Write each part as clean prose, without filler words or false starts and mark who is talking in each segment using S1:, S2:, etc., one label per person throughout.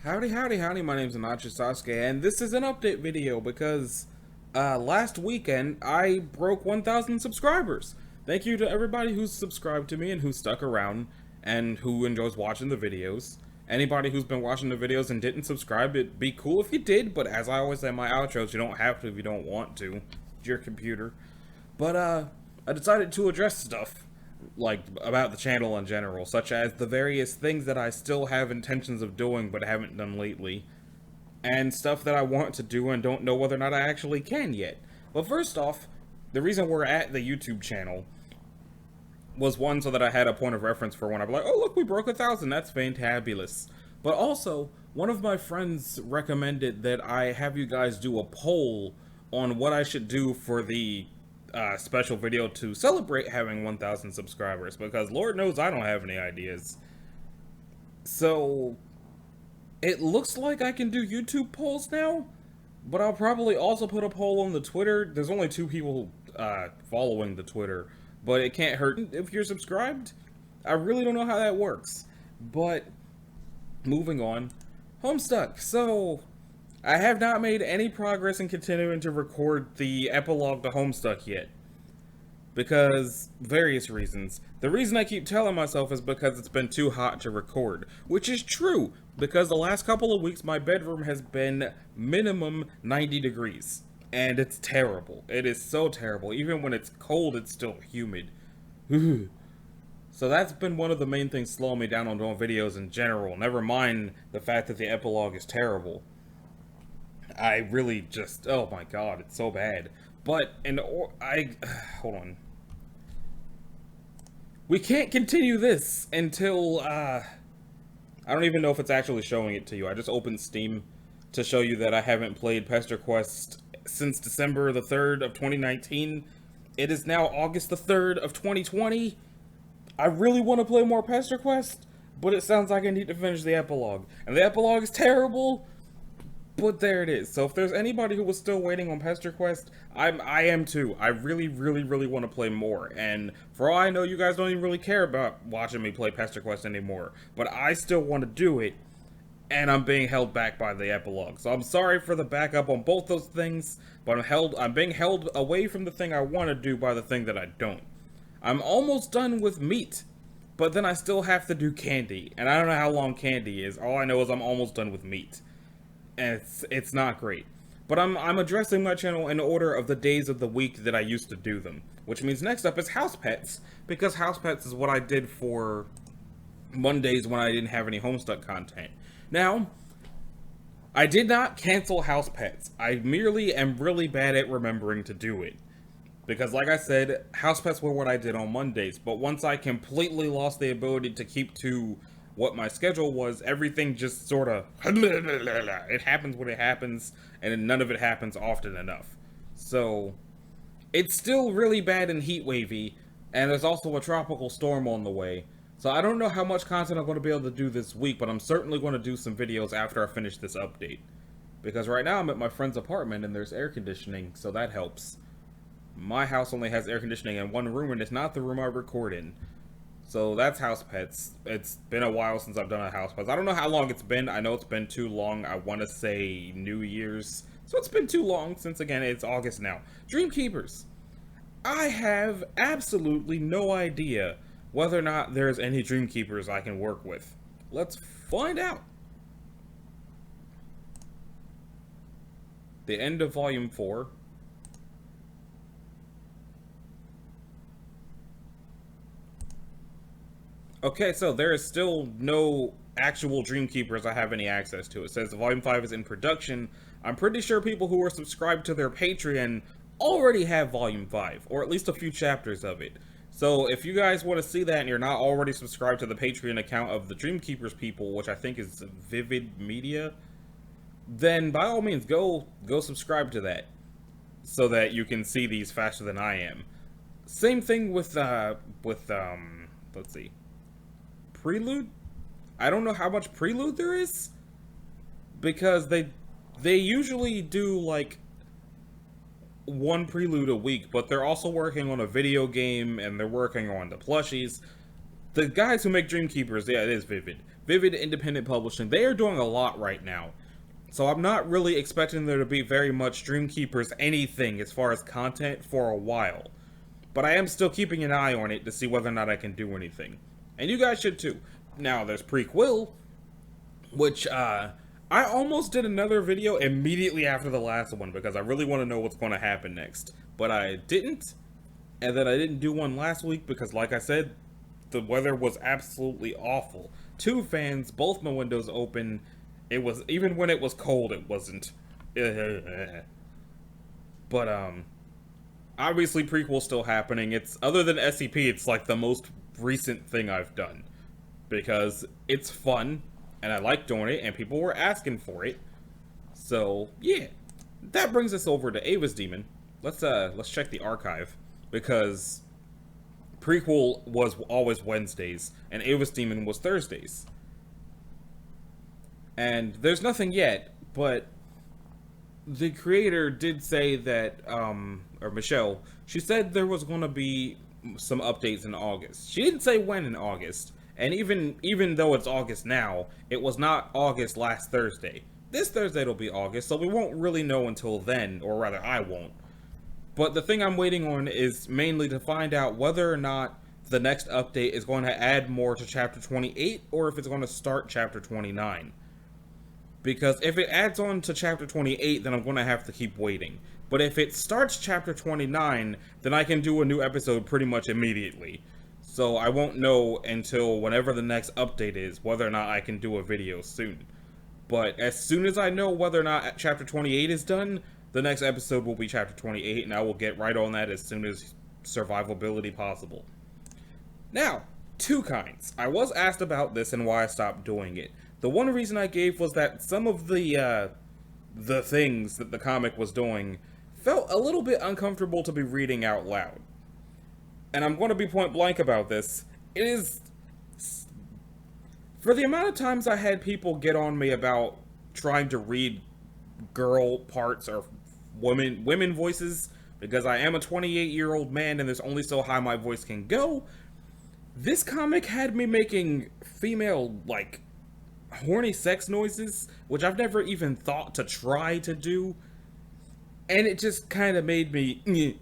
S1: Howdy, howdy, howdy, my name's Anachi Sasuke, and this is an update video because last weekend I broke 1,000 subscribers. Thank you to everybody who's subscribed to me and who's stuck around and who enjoys watching the videos. Anybody who's been watching the videos and didn't subscribe, it'd be cool if you did, but as I always say in my outros, you don't have to if you don't want to. It's your computer. But I decided to address stuff like about the channel in general, such as the various things that I still have intentions of doing but haven't done lately, and stuff that I want to do and don't know whether or not I actually can yet. But first off, the reason we're at the YouTube channel was one, so that I had a point of reference for when I'm like, oh look, we broke 1,000, that's fantabulous. But also, one of my friends recommended that I have you guys do a poll on what I should do for the special video to celebrate having 1,000 subscribers, because Lord knows I don't have any ideas. So it looks like I can do YouTube polls now, but I'll probably also put a poll on the Twitter. There's only 2 people following the Twitter, but it can't hurt if you're subscribed. I really don't know how that works, but moving on. Homestuck. So I have not made any progress in continuing to record the epilogue to Homestuck yet, because various reasons. The reason I keep telling myself is because it's been too hot to record, which is true, because the last couple of weeks my bedroom has been minimum 90 degrees, and it's terrible. It is so terrible. Even when it's cold, it's still humid. So that's been one of the main things slowing me down on doing videos in general, never mind the fact that the epilogue is terrible. I really just, oh my god, it's so bad. But, hold on. We can't continue this until, I don't even know if it's actually showing it to you. I just opened Steam to show you that I haven't played Pester Quest since December the 3rd of 2019. It is now August the 3rd of 2020. I really want to play more Pester Quest, but it sounds like I need to finish the epilogue. And the epilogue is terrible. But there it is. So if there's anybody who was still waiting on Pester Quest, I am too. I really want to play more. And for all I know, you guys don't even really care about watching me play Pester Quest anymore. But I still want to do it, and I'm being held back by the epilogue. So I'm sorry for the backup on both those things, but I'm being held away from the thing I want to do by the thing that I don't. I'm almost done with meat, but then I still have to do candy. And I don't know how long candy is. All I know is I'm almost done with meat. And it's not great. But I'm addressing my channel in order of the days of the week that I used to do them. Which means next up is House Pets, because House Pets is what I did for Mondays when I didn't have any Homestuck content. Now, I did not cancel House Pets. I merely am really bad at remembering to do it. Because like I said, House Pets were what I did on Mondays, but once I completely lost the ability to keep to what my schedule was, everything just sort of, it happens when it happens, and none of it happens often enough. So, it's still really bad and heat wavy, and there's also a tropical storm on the way. So I don't know how much content I'm going to be able to do this week, but I'm certainly going to do some videos after I finish this update. Because right now I'm at my friend's apartment and there's air conditioning, so that helps. My house only has air conditioning in one room, and it's not the room I record in. So that's House Pets. It's been a while since I've done a House Pets. I don't know how long it's been. I know it's been too long. I want to say New Year's. So it's been too long since, again, it's August now. Dreamkeepers. I have absolutely no idea whether or not there's any Dreamkeepers I can work with. Let's find out. The end of Volume 4. Okay, so there is still no actual Dreamkeepers I have any access to. It says Volume 5 is in production. I'm pretty sure people who are subscribed to their Patreon already have Volume 5, or at least a few chapters of it. So if you guys want to see that and you're not already subscribed to the Patreon account of the Dreamkeepers people, which I think is Vivid Media, then by all means go subscribe to that, so that you can see these faster than I am. Same thing with let's see. Prelude? I don't know how much Prelude there is, because they usually do like one Prelude a week, but they're also working on a video game and they're working on the plushies. the guys who make Dreamkeepers, yeah, it is Vivid. Vivid Independent Publishing, they are doing a lot right now. So I'm not really expecting there to be very much Dreamkeepers anything as far as content for a while. But I am still keeping an eye on it to see whether or not I can do anything. And you guys should too. Now, there's Prequel, which, I almost did another video immediately after the last one because I really want to know what's going to happen next. But I didn't. And then I didn't do one last week because, like I said, the weather was absolutely awful. 2 fans, both my windows open. It was, even when it was cold, it wasn't. But, obviously Prequel's still happening. It's, other than SCP, it's like the most recent thing I've done. Because it's fun, and I like doing it, and people were asking for it. So, yeah. That brings us over to Ava's Demon. Let's check the archive. Because Prequel was always Wednesdays, and Ava's Demon was Thursdays. And there's nothing yet, but the creator did say that, or Michelle, she said there was going to be some updates in August. She didn't say when in August, and even though it's August now, it was not August last Thursday. This Thursday it'll be August, so we won't really know until then, or rather I won't. But the thing I'm waiting on is mainly to find out whether or not the next update is going to add more to Chapter 28, or if it's going to start Chapter 29. Because if it adds on to Chapter 28, then I'm going to have to keep waiting. But if it starts Chapter 29, then I can do a new episode pretty much immediately. So I won't know until whenever the next update is, whether or not I can do a video soon. But as soon as I know whether or not Chapter 28 is done, the next episode will be Chapter 28, and I will get right on that as soon as survivability possible. Now, 2 kinds. I was asked about this and why I stopped doing it. The one reason I gave was that some of the things that the comic was doing felt a little bit uncomfortable to be reading out loud. And I'm going to be point blank about this. It is... For the amount of times I had people get on me about trying to read girl parts or women voices, because I am a 28-year-old man and there's only so high my voice can go, this comic had me making female, like, horny sex noises, which I've never even thought to try to do, and it just kind of made me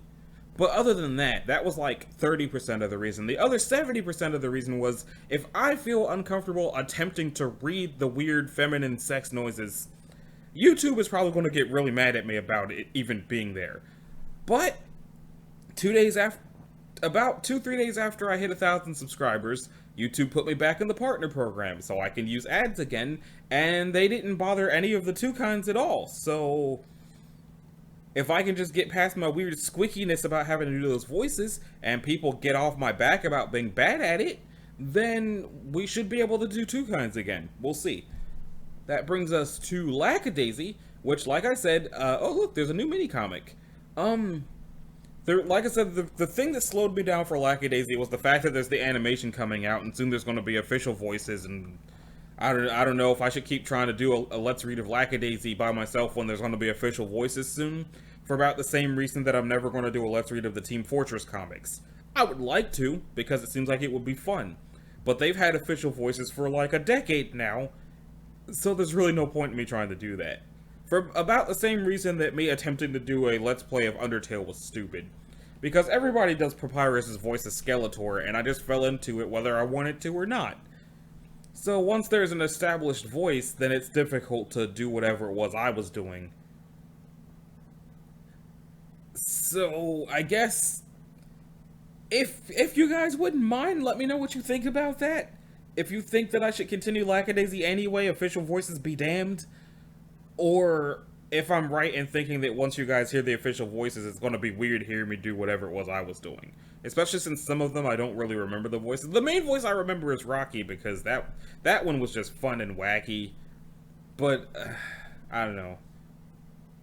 S1: But other than that, that was like 30% of the reason. The other 70% of the reason was, if I feel uncomfortable attempting to read the weird feminine sex noises, YouTube is probably going to get really mad at me about it even being there. But 2 days after, about 2-3 days after I hit 1,000 subscribers, YouTube put me back in the partner program so I can use ads again, and they didn't bother any of the 2 kinds at all. So if I can just get past my weird squeakiness about having to do those voices, and people get off my back about being bad at it, then we should be able to do 2 kinds again. We'll see. That brings us to Lackadaisy, which, like I said, oh look, there's a new mini-comic. Like I said, the thing that slowed me down for Lackadaisy was the fact that there's the animation coming out, and soon there's going to be official voices, and I don't know if I should keep trying to do a Let's Read of Lackadaisy by myself when there's going to be official voices soon, for about the same reason that I'm never going to do a Let's Read of the Team Fortress comics. I would like to, because it seems like it would be fun, but they've had official voices for like a decade now, so there's really no point in me trying to do that. For about the same reason that me attempting to do a Let's Play of Undertale was stupid. Because everybody does Papyrus's voice as Skeletor, and I just fell into it whether I wanted to or not. So once there's an established voice, then it's difficult to do whatever it was I was doing. So I guess if you guys wouldn't mind, let me know what you think about that. If you think that I should continue Lackadaisy anyway, official voices be damned. Or if I'm right in thinking that once you guys hear the official voices, it's going to be weird hearing me do whatever it was I was doing. Especially since some of them I don't really remember the voices. The main voice I remember is Rocky, because that one was just fun and wacky. But, I don't know.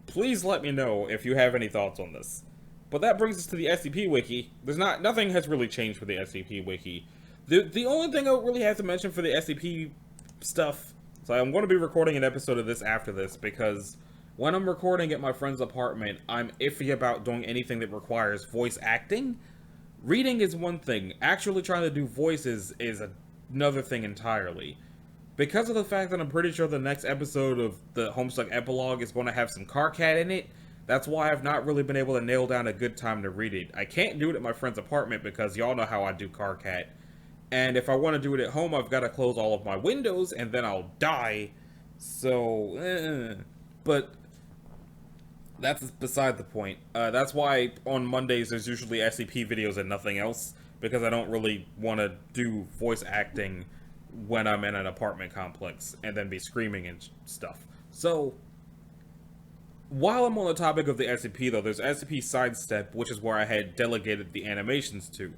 S1: Please let me know if you have any thoughts on this. But that brings us to the SCP Wiki. Nothing has really changed for the SCP Wiki. The only thing I really have to mention for the SCP stuff, so I'm going to be recording an episode of this after this, because when I'm recording at my friend's apartment, I'm iffy about doing anything that requires voice acting, Reading is one thing. Actually trying to do voices is another thing entirely. Because of the fact that I'm pretty sure the next episode of the Homestuck epilogue is going to have some Carcat in it, that's why I've not really been able to nail down a good time to read it. I can't do it at my friend's apartment because y'all know how I do Carcat. And if I want to do it at home, I've got to close all of my windows and then I'll die. So, but that's beside the point. That's why on Mondays there's usually SCP videos and nothing else, because I don't really want to do voice acting when I'm in an apartment complex and then be screaming and stuff. So, while I'm on the topic of the SCP though, there's SCP Sidestep, which is where I had delegated the animations to.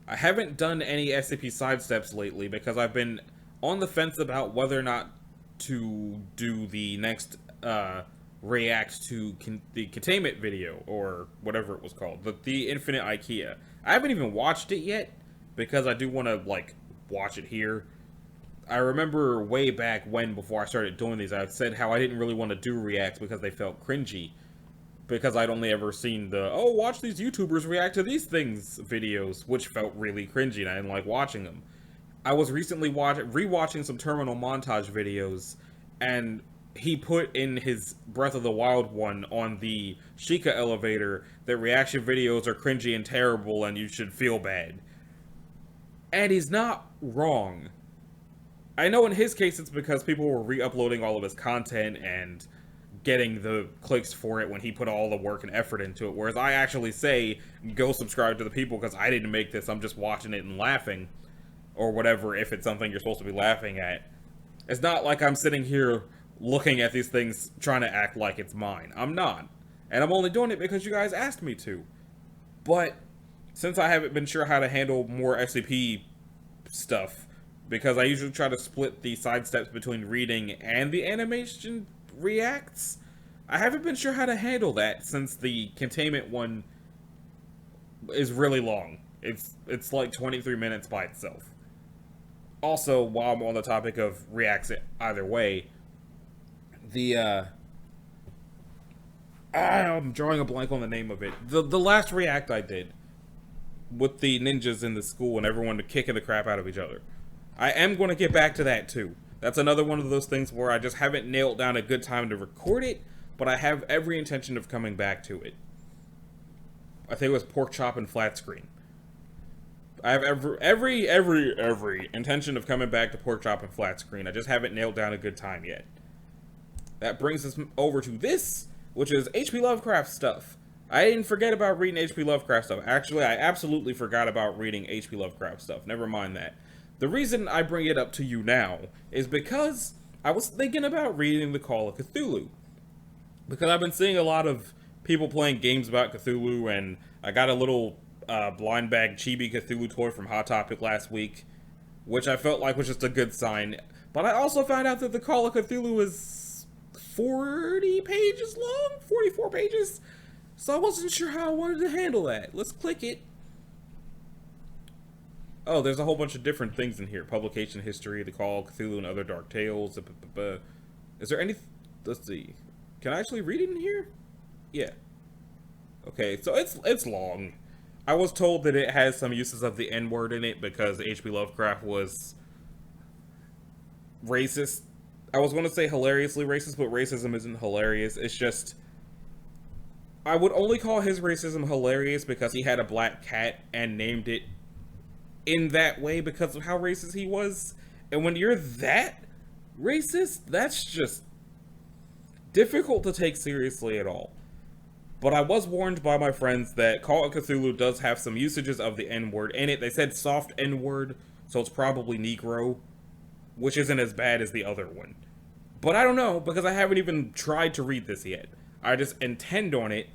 S1: I haven't done any SCP Sidesteps lately because I've been on the fence about whether or not to do the next react to the containment video, or whatever it was called, the Infinite IKEA. I haven't even watched it yet because I do want to like watch it here. I remember way back when, before I started doing these, I said how I didn't really want to do reacts because they felt cringy, because I'd only ever seen the, oh, watch these YouTubers react to these things videos, which felt really cringy and I didn't like watching them. I was recently rewatching some Terminal montage videos, and he put in his Breath of the Wild one on the Sheikah elevator that reaction videos are cringy and terrible and you should feel bad. And he's not wrong. I know in his case it's because people were re-uploading all of his content and getting the clicks for it when he put all the work and effort into it, whereas I actually say, go subscribe to the people because I didn't make this, I'm just watching it and laughing, or whatever, if it's something you're supposed to be laughing at. It's not like I'm sitting here looking at these things trying to act like it's mine. I'm not. And I'm only doing it because you guys asked me to. But since I haven't been sure how to handle more SCP stuff, because I usually try to split the sidesteps between reading and the animation reacts, I haven't been sure how to handle that since the containment one is really long. It's like 23 minutes by itself. Also, while I'm on the topic of reacts either way, I'm drawing a blank on the name of it. The last react I did with the ninjas in the school and everyone kicking the crap out of each other. I am going to get back to that too. That's another one of those things where I just haven't nailed down a good time to record it, but I have every intention of coming back to it. I think it was pork chop and flat screen. I have every intention of coming back to pork chop and flat screen. I just haven't nailed down a good time yet. That brings us over to this, which is H.P. Lovecraft Stuff. I didn't forget about reading H.P. Lovecraft Stuff. Actually, I absolutely forgot about reading H.P. Lovecraft Stuff. Never mind that. The reason I bring it up to you now is because I was thinking about reading The Call of Cthulhu. Because I've been seeing a lot of people playing games about Cthulhu, and I got a little blind bag chibi Cthulhu toy from Hot Topic last week, which I felt like was just a good sign. But I also found out that The Call of Cthulhu is 40 pages long? 44 pages? So I wasn't sure how I wanted to handle that. Let's click it. Oh, there's a whole bunch of different things in here. Publication history, The Call of Cthulhu and Other Dark Tales. Is there any... Let's see. Can I actually read it in here? Yeah. Okay, so it's long. I was told that it has some uses of the N-word in it because H.P. Lovecraft was racist. I was going to say hilariously racist, but racism isn't hilarious. It's just... I would only call his racism hilarious because he had a black cat and named it in that way because of how racist he was. And when you're that racist, that's just difficult to take seriously at all. But I was warned by my friends that Call of Cthulhu does have some usages of the N-word in it. They said soft N-word, so it's probably Negro, which isn't as bad as the other one. But I don't know, because I haven't even tried to read this yet. I just intend on it,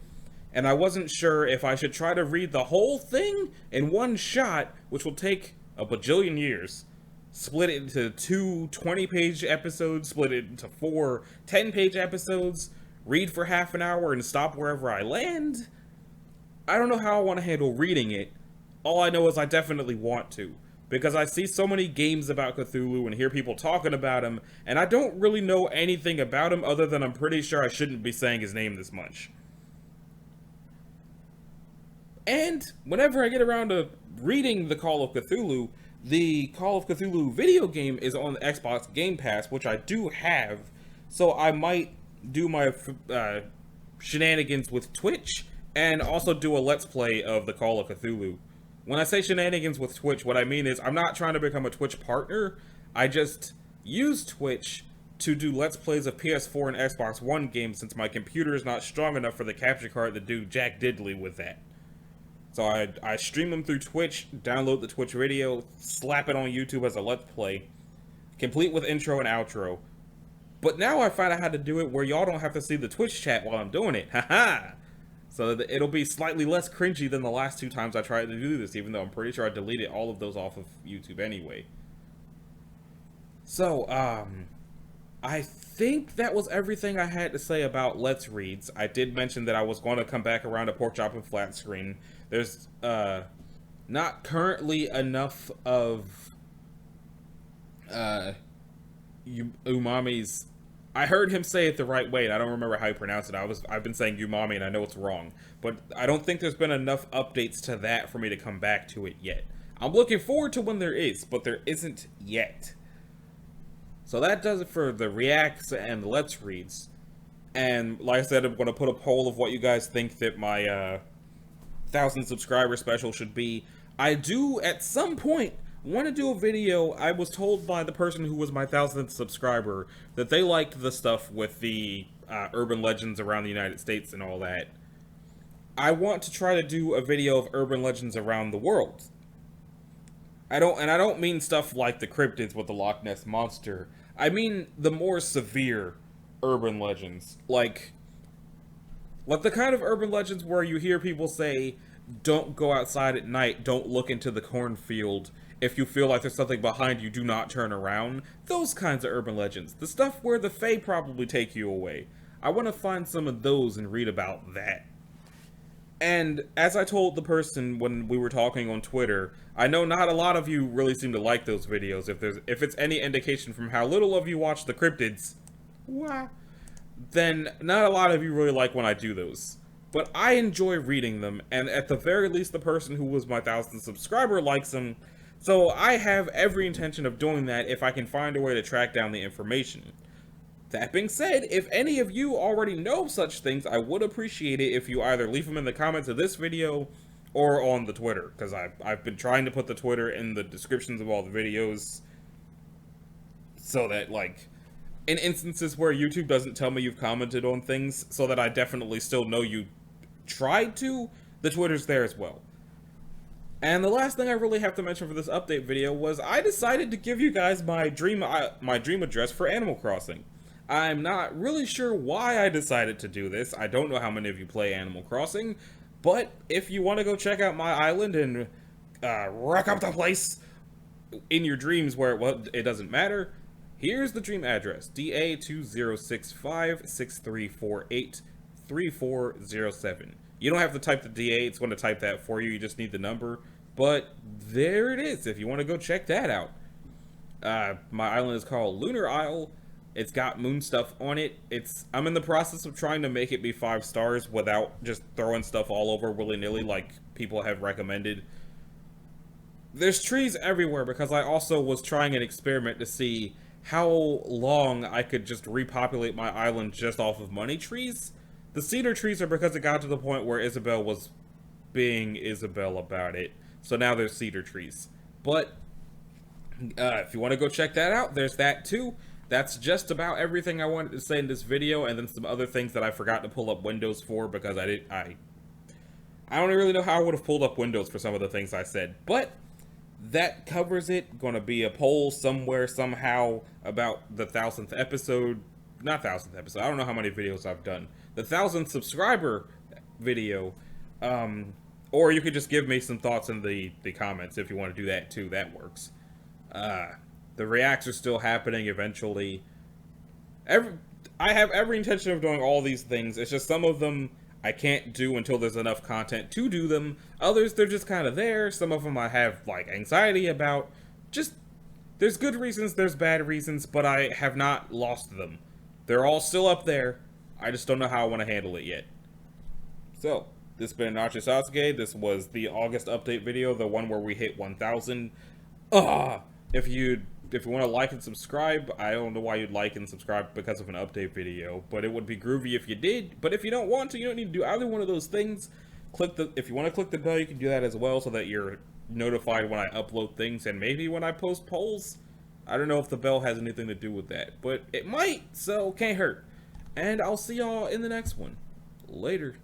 S1: and I wasn't sure if I should try to read the whole thing in one shot, which will take a bajillion years. Split it into 2 20-page episodes, split it into 4 10-page episodes, read for half an hour and stop wherever I land. I don't know how I want to handle reading it. All I know is I definitely want to, because I see so many games about Cthulhu and hear people talking about him, and I don't really know anything about him other than I'm pretty sure I shouldn't be saying his name this much. And whenever I get around to reading the Call of Cthulhu, the Call of Cthulhu video game is on the Xbox Game Pass, which I do have. So I might do my shenanigans with Twitch and also do a Let's Play of the Call of Cthulhu. When I say shenanigans with Twitch, what I mean is I'm not trying to become a Twitch partner. I just use Twitch to do Let's Plays of PS4 and Xbox One games since my computer is not strong enough for the capture card to do jack diddly with that. So I stream them through Twitch, download the Twitch video, slap it on YouTube as a Let's Play, complete with intro and outro. But now I find out how to do it where y'all don't have to see the Twitch chat while I'm doing it. Haha! So that it'll be slightly less cringy than the last 2 times I tried to do this, even though I'm pretty sure I deleted all of those off of YouTube anyway. So, I think that was everything I had to say about Let's Reads. I did mention that I was going to come back around to Pork Chop and Flat Screen. There's, not currently enough of, Umami's... I heard him say it the right way, and I don't remember how he pronounced it. I've been saying umami, and I know it's wrong. But I don't think there's been enough updates to that for me to come back to it yet. I'm looking forward to when there is, but there isn't yet. So that does it for the reacts and the Let's Reads. And like I said, I'm going to put a poll of what you guys think that my 1,000 subscriber special should be. I do, at some point, want to do a video. I was told by the person who was my 1,000th subscriber that they liked the stuff with the urban legends around the United States and all that. I want to try to do a video of urban legends around the world. I don't mean stuff like the cryptids with the Loch Ness Monster. I mean the more severe urban legends. Like the kind of urban legends where you hear people say, don't go outside at night, don't look into the cornfield. If you feel like there's something behind you, do not turn around. Those kinds of urban legends. The stuff where the Fae probably take you away. I want to find some of those and read about that. And as I told the person when we were talking on Twitter, I know not a lot of you really seem to like those videos. If it's any indication from how little of you watch the cryptids, then not a lot of you really like when I do those. But I enjoy reading them, and at the very least the person who was my 1,000th subscriber likes them. So I have every intention of doing that if I can find a way to track down the information. That being said, if any of you already know such things, I would appreciate it if you either leave them in the comments of this video or on the Twitter, because I've been trying to put the Twitter in the descriptions of all the videos so that, like, in instances where YouTube doesn't tell me you've commented on things, so that I definitely still know you tried to, the Twitter's there as well. And the last thing I really have to mention for this update video was I decided to give you guys my dream address for Animal Crossing. I'm not really sure why I decided to do this. I don't know how many of you play Animal Crossing, but if you want to go check out my island and wreck up the place in your dreams where it doesn't matter, here's the dream address: DA2065-6348-3407. You don't have to type the DA, it's going to type that for you, you just need the number. But there it is, if you want to go check that out. My island is called Lunar Isle. It's got moon stuff on it. I'm in the process of trying to make it be 5 stars without just throwing stuff all over willy-nilly like people have recommended. There's trees everywhere because I also was trying an experiment to see how long I could just repopulate my island just off of money trees. The cedar trees are because it got to the point where Isabel was being Isabel about it. So now there's cedar trees. But if you want to go check that out, there's that too. That's just about everything I wanted to say in this video, and then some other things that I forgot to pull up Windows for because I don't really know how I would have pulled up Windows for some of the things I said. But that covers it. Gonna be a poll somewhere, somehow, about the 1,000th episode. Not 1,000th episode. I don't know how many videos I've done. The 1,000th subscriber video. Or you could just give me some thoughts in the comments if you want to do that too. That works. The reacts are still happening eventually. I have every intention of doing all these things. It's just some of them I can't do until there's enough content to do them. Others, they're just kind of there. Some of them I have, like, anxiety about. Just, there's good reasons, there's bad reasons, but I have not lost them. They're all still up there. I just don't know how I want to handle it yet. So, This has been Nachi Sasuke. This was the August update video, the one where we hit 1,000. If you want to like and subscribe, I don't know why you'd like and subscribe because of an update video, but it would be groovy if you did. But if you don't want to, you don't need to do either one of those things. If you want to click the bell, you can do that as well, so that you're notified when I upload things and maybe when I post polls. I don't know if the bell has anything to do with that, but it might, so can't hurt. And I'll see y'all in the next one. Later.